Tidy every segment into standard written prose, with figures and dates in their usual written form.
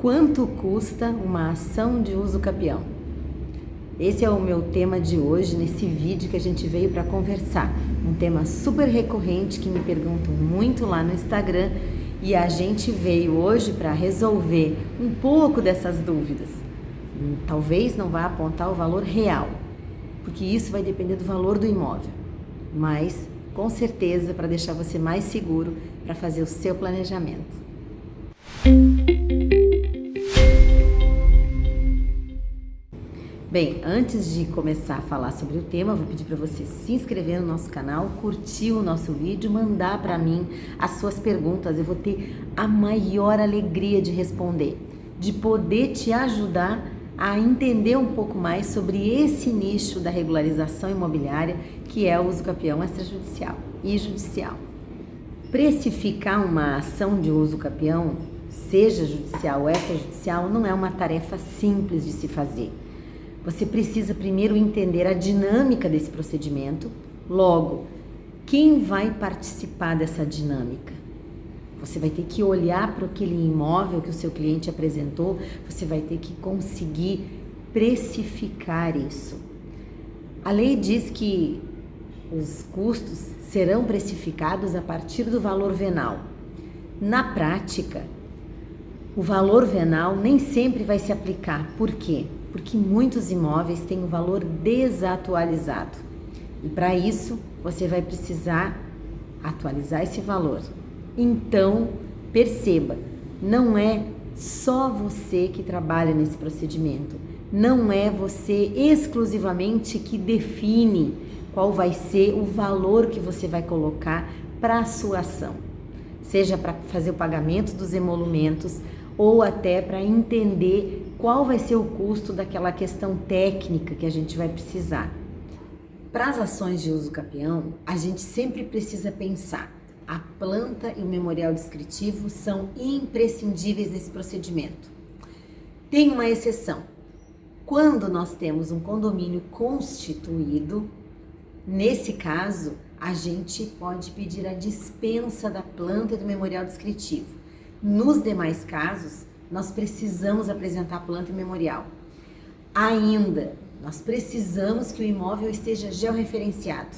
Quanto custa uma ação de uso capião? Esse é o meu tema de hoje, nesse vídeo que a gente veio para conversar. Um tema super recorrente que me perguntam muito lá no Instagram e a gente veio hoje para resolver um pouco dessas dúvidas. Talvez não vá apontar o valor real, porque isso vai depender do valor do imóvel, mas com certeza para deixar você mais seguro para fazer o seu planejamento. Bem, antes de começar a falar sobre o tema, eu vou pedir para você se inscrever no nosso canal, curtir o nosso vídeo, mandar para mim as suas perguntas. Eu vou ter a maior alegria de responder, de poder te ajudar a entender um pouco mais sobre esse nicho da regularização imobiliária, que é o uso capião extrajudicial e judicial. Precificar uma ação de uso capião, seja judicial ou extrajudicial, não é uma tarefa simples de se fazer. Você precisa primeiro entender a dinâmica desse procedimento. Logo, quem vai participar dessa dinâmica? Você vai ter que olhar para aquele imóvel que o seu cliente apresentou, você vai ter que conseguir precificar isso. A lei diz que os custos serão precificados a partir do valor venal. Na prática, o valor venal nem sempre vai se aplicar. Por quê? Porque muitos imóveis têm um valor desatualizado. E para isso, você vai precisar atualizar esse valor. Então, perceba, não é só você que trabalha nesse procedimento. Não é você exclusivamente que define qual vai ser o valor que você vai colocar para a sua ação. Seja para fazer o pagamento dos emolumentos ou até para entender qual vai ser o custo daquela questão técnica que a gente vai precisar. Para as ações de uso capião, a gente sempre precisa pensar: a planta e o memorial descritivo são imprescindíveis nesse procedimento. Tem uma exceção. Quando nós temos um condomínio constituído, nesse caso, a gente pode pedir a dispensa da planta e do memorial descritivo. Nos demais casos, nós precisamos apresentar a planta e memorial. Ainda, nós precisamos que o imóvel esteja georreferenciado.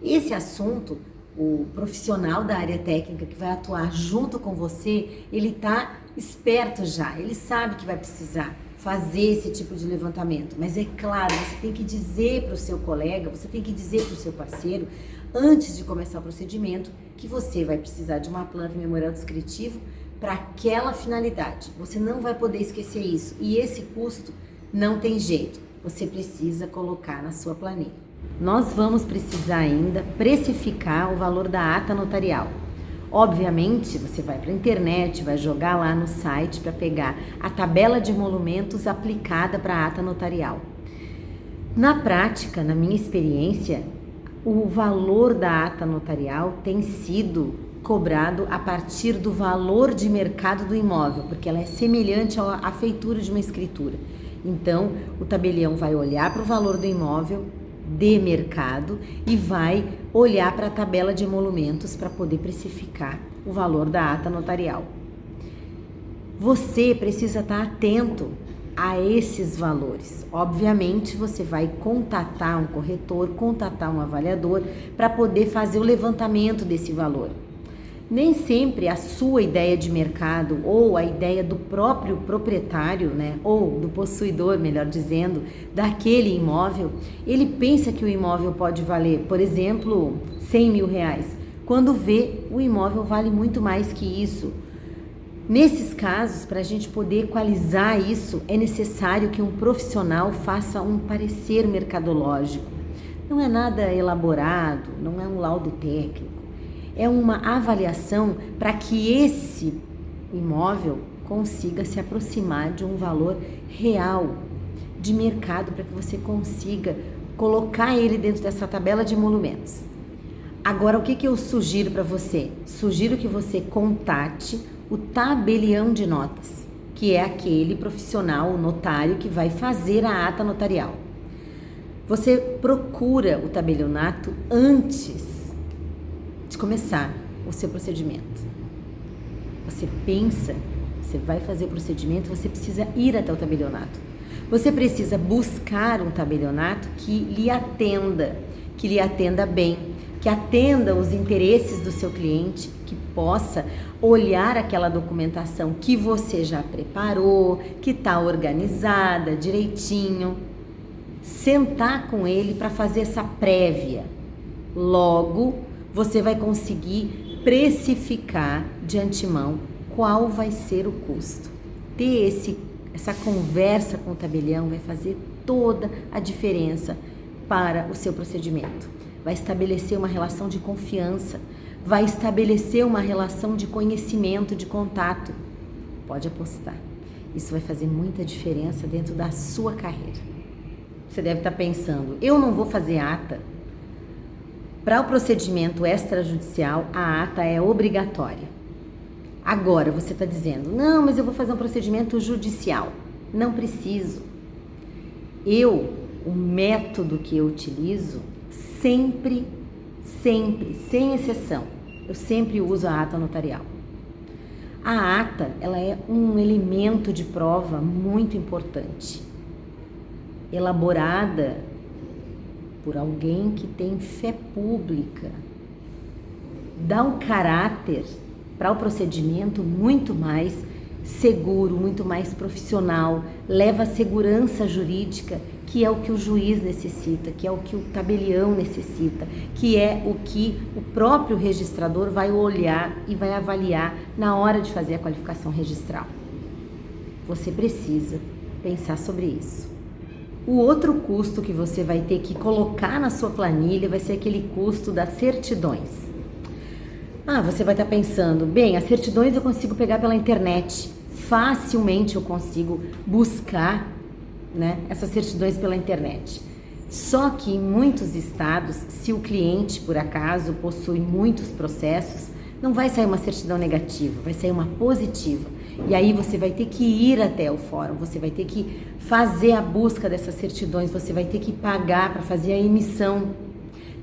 Esse assunto, o profissional da área técnica que vai atuar junto com você, ele está esperto já, ele sabe que vai precisar fazer esse tipo de levantamento. Mas é claro, você tem que dizer para o seu colega, você tem que dizer para o seu parceiro, antes de começar o procedimento, que você vai precisar de uma planta e memorial descritivo para aquela finalidade. Você não vai poder esquecer isso. E esse custo não tem jeito. Você precisa colocar na sua planilha. Nós vamos precisar ainda precificar o valor da ata notarial. Obviamente, você vai para a internet, vai jogar lá no site para pegar a tabela de emolumentos aplicada para a ata notarial. Na prática, na minha experiência, o valor da ata notarial tem sido cobrado a partir do valor de mercado do imóvel, porque ela é semelhante à feitura de uma escritura. Então, o tabelião vai olhar para o valor do imóvel de mercado e vai olhar para a tabela de emolumentos para poder precificar o valor da ata notarial. Você precisa estar atento a esses valores. Obviamente, você vai contatar um corretor, contatar um avaliador para poder fazer o levantamento desse valor. Nem sempre a sua ideia de mercado ou a ideia do próprio proprietário, ou do possuidor, melhor dizendo, daquele imóvel, ele pensa que o imóvel pode valer, por exemplo, 100 mil reais, quando vê o imóvel vale muito mais que isso. Nesses casos, para a gente poder equalizar isso, é necessário que um profissional faça um parecer mercadológico. Não é nada elaborado, não é um laudo técnico. É uma avaliação para que esse imóvel consiga se aproximar de um valor real de mercado, para que você consiga colocar ele dentro dessa tabela de emolumentos. Agora, o que eu sugiro para você? Sugiro que você contate o tabelião de notas, que é aquele profissional, o notário, que vai fazer a ata notarial. Você procura o tabelionato antes de começar o seu procedimento. Você pensa Você vai fazer o procedimento, você precisa ir até o tabelionato. Você precisa buscar um tabelionato que lhe atenda bem, que atenda os interesses do seu cliente, que possa olhar aquela documentação que você já preparou, que está organizada direitinho, sentar com ele para fazer essa prévia. Logo, você vai conseguir precificar de antemão qual vai ser o custo. Ter essa conversa com o tabelião vai fazer toda a diferença para o seu procedimento. Vai estabelecer uma relação de confiança, vai estabelecer uma relação de conhecimento, de contato. Pode apostar. Isso vai fazer muita diferença dentro da sua carreira. Você deve estar pensando, eu não vou fazer ata. Para o procedimento extrajudicial, a ata é obrigatória. Agora você está dizendo, não, mas eu vou fazer um procedimento judicial. Não preciso. O método que eu utilizo, sempre, sem exceção, eu sempre uso a ata notarial. A ata, ela é um elemento de prova muito importante, elaborada por alguém que tem fé pública, dá um caráter para o procedimento muito mais seguro, muito mais profissional, leva a segurança jurídica, que é o que o juiz necessita, que é o que o tabelião necessita, que é o que o próprio registrador vai olhar e vai avaliar na hora de fazer a qualificação registral. Você precisa pensar sobre isso. O outro custo que você vai ter que colocar na sua planilha vai ser aquele custo das certidões. Você vai estar pensando, bem, as certidões eu consigo pegar pela internet. Facilmente eu consigo buscar, essas certidões pela internet. Só que em muitos estados, se o cliente, por acaso, possui muitos processos, não vai sair uma certidão negativa, vai sair uma positiva. E aí você vai ter que ir até o fórum, você vai ter que fazer a busca dessas certidões, você vai ter que pagar para fazer a emissão.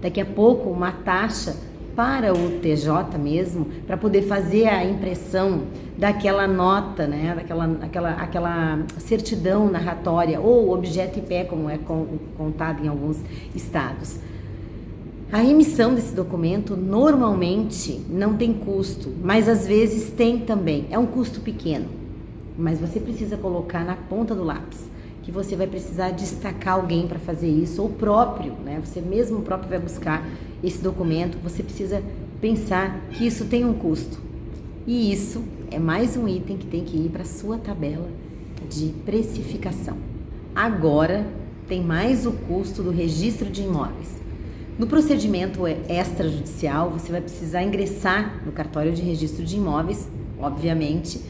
Daqui a pouco, uma taxa para o TJ mesmo, para poder fazer a impressão daquela nota, aquela certidão narratória ou objeto em pé, como é contado em alguns estados. A emissão desse documento normalmente não tem custo, mas às vezes tem também. É um custo pequeno, mas você precisa colocar na ponta do lápis que você vai precisar destacar alguém para fazer isso, ou próprio, você mesmo próprio vai buscar esse documento. Você precisa pensar que isso tem um custo. E isso é mais um item que tem que ir para a sua tabela de precificação. Agora tem mais o custo do registro de imóveis. No procedimento extrajudicial, você vai precisar ingressar no cartório de registro de imóveis, obviamente,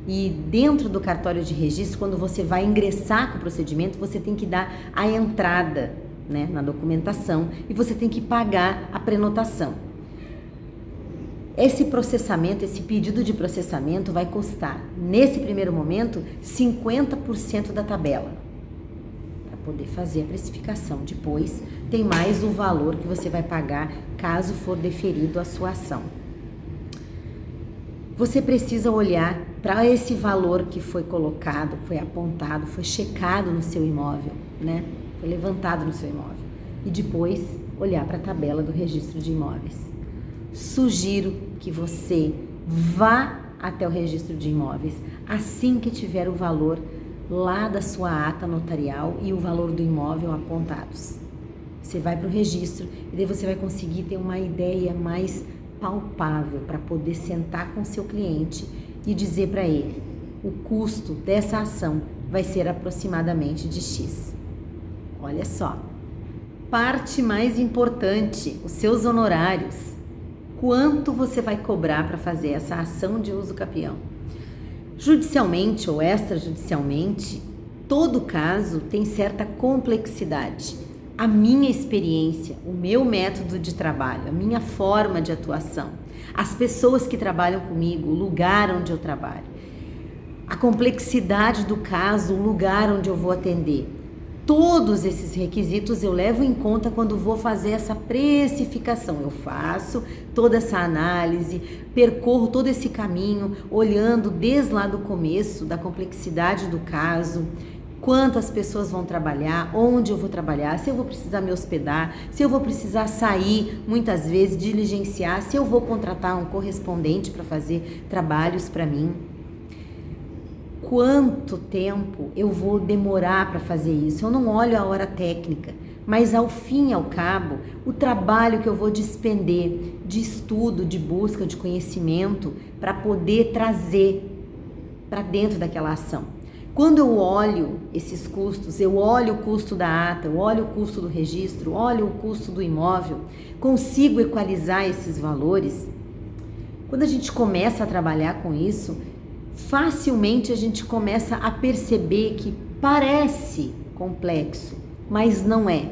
e dentro do cartório de registro, quando você vai ingressar com o procedimento, você tem que dar a entrada, na documentação, e você tem que pagar a prenotação. Esse processamento, esse pedido de processamento vai custar, nesse primeiro momento, 50% da tabela, para poder fazer a precificação. Depois, tem mais o valor que você vai pagar caso for deferido a sua ação. Você precisa olhar para esse valor que foi colocado, foi apontado, foi checado no seu imóvel, Foi levantado no seu imóvel. E depois olhar para a tabela do registro de imóveis. Sugiro que você vá até o registro de imóveis assim que tiver o valor lá da sua ata notarial e o valor do imóvel apontados. Você vai para o registro e daí você vai conseguir ter uma ideia mais palpável para poder sentar com o seu cliente e dizer para ele: o custo dessa ação vai ser aproximadamente de X. Olha só, parte mais importante, os seus honorários. Quanto você vai cobrar para fazer essa ação de uso capião? Judicialmente ou extrajudicialmente, todo caso tem certa complexidade. A minha experiência, o meu método de trabalho, a minha forma de atuação, as pessoas que trabalham comigo, o lugar onde eu trabalho, a complexidade do caso, o lugar onde eu vou atender, Todos esses requisitos eu levo em conta quando vou fazer essa precificação. Eu faço toda essa análise, percorro todo esse caminho, olhando desde lá do começo, da complexidade do caso, quantas pessoas vão trabalhar, onde eu vou trabalhar, se eu vou precisar me hospedar, se eu vou precisar sair, muitas vezes, diligenciar, se eu vou contratar um correspondente para fazer trabalhos para mim. Quanto tempo eu vou demorar para fazer isso? Eu não olho a hora técnica, mas ao fim e ao cabo, o trabalho que eu vou despender de estudo, de busca, de conhecimento para poder trazer para dentro daquela ação. Quando eu olho esses custos, eu olho o custo da ata, eu olho o custo do registro, olho o custo do imóvel, consigo equalizar esses valores. Quando a gente começa a trabalhar com isso, facilmente a gente começa a perceber que parece complexo, mas não é.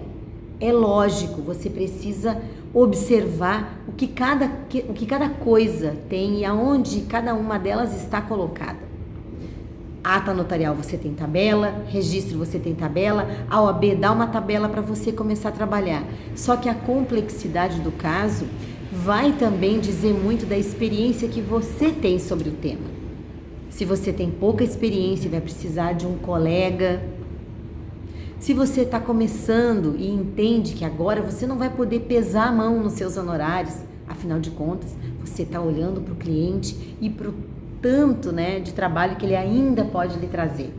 É lógico, você precisa observar o que cada coisa tem e aonde cada uma delas está colocada. Ata notarial você tem tabela, registro você tem tabela, a OAB dá uma tabela para você começar a trabalhar. Só que a complexidade do caso vai também dizer muito da experiência que você tem sobre o tema. Se você tem pouca experiência e vai precisar de um colega, se você está começando e entende que agora você não vai poder pesar a mão nos seus honorários, afinal de contas, você está olhando para o cliente e para o tanto, de trabalho que ele ainda pode lhe trazer.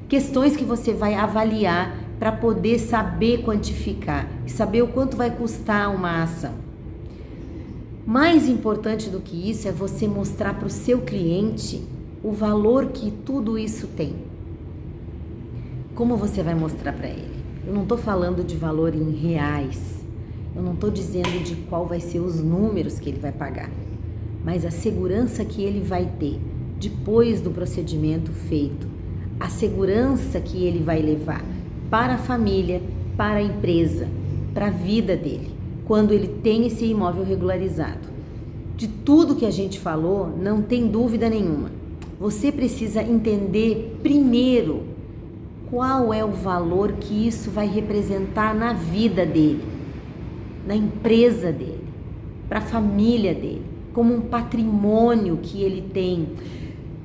Questões que você vai avaliar para poder saber quantificar e saber o quanto vai custar uma ação. Mais importante do que isso é você mostrar para o seu cliente o valor que tudo isso tem. Como você vai mostrar para ele? Eu não estou falando de valor em reais, eu não estou dizendo de qual vai ser os números que ele vai pagar, mas a segurança que ele vai ter depois do procedimento feito, a segurança que ele vai levar para a família, para a empresa, para a vida dele, quando ele tem esse imóvel regularizado. De tudo que a gente falou, não tem dúvida nenhuma. Você precisa entender primeiro qual é o valor que isso vai representar na vida dele, na empresa dele, para a família dele, como um patrimônio que ele tem,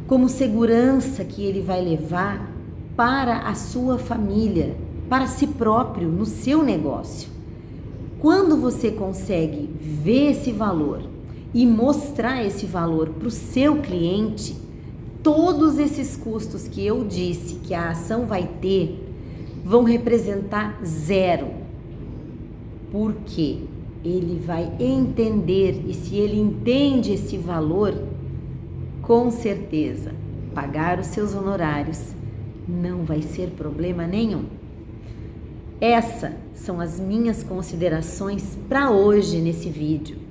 como segurança que ele vai levar para a sua família, para si próprio, no seu negócio. Quando você consegue ver esse valor e mostrar esse valor para o seu cliente, todos esses custos que eu disse que a ação vai ter vão representar zero. Porque ele vai entender, e se ele entende esse valor, com certeza, pagar os seus honorários não vai ser problema nenhum. Essas são as minhas considerações para hoje nesse vídeo.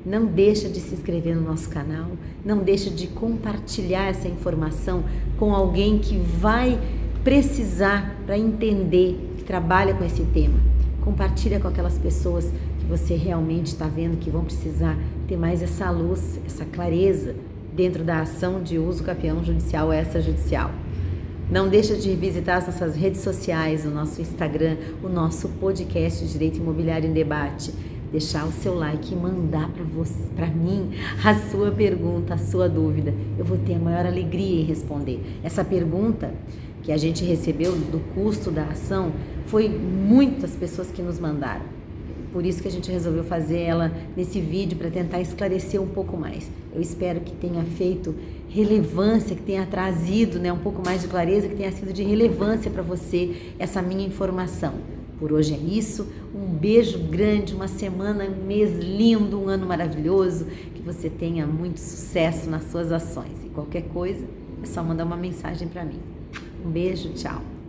Não deixa de se inscrever no nosso canal, não deixa de compartilhar essa informação com alguém que vai precisar para entender, que trabalha com esse tema. Compartilha com aquelas pessoas que você realmente está vendo que vão precisar ter mais essa luz, essa clareza dentro da ação de uso capião judicial ou extrajudicial. Não deixa de visitar as nossas redes sociais, o nosso Instagram, o nosso podcast Direito Imobiliário em Debate. Deixar o seu like e mandar para mim a sua pergunta, a sua dúvida. Eu vou ter a maior alegria em responder. Essa pergunta que a gente recebeu do custo da ação foi muitas pessoas que nos mandaram. Por isso que a gente resolveu fazer ela nesse vídeo para tentar esclarecer um pouco mais. Eu espero que tenha feito relevância, que tenha trazido um pouco mais de clareza, que tenha sido de relevância para você essa minha informação. Por hoje é isso, um beijo grande, uma semana, um mês lindo, um ano maravilhoso, que você tenha muito sucesso nas suas ações. E qualquer coisa, é só mandar uma mensagem para mim. Um beijo, tchau!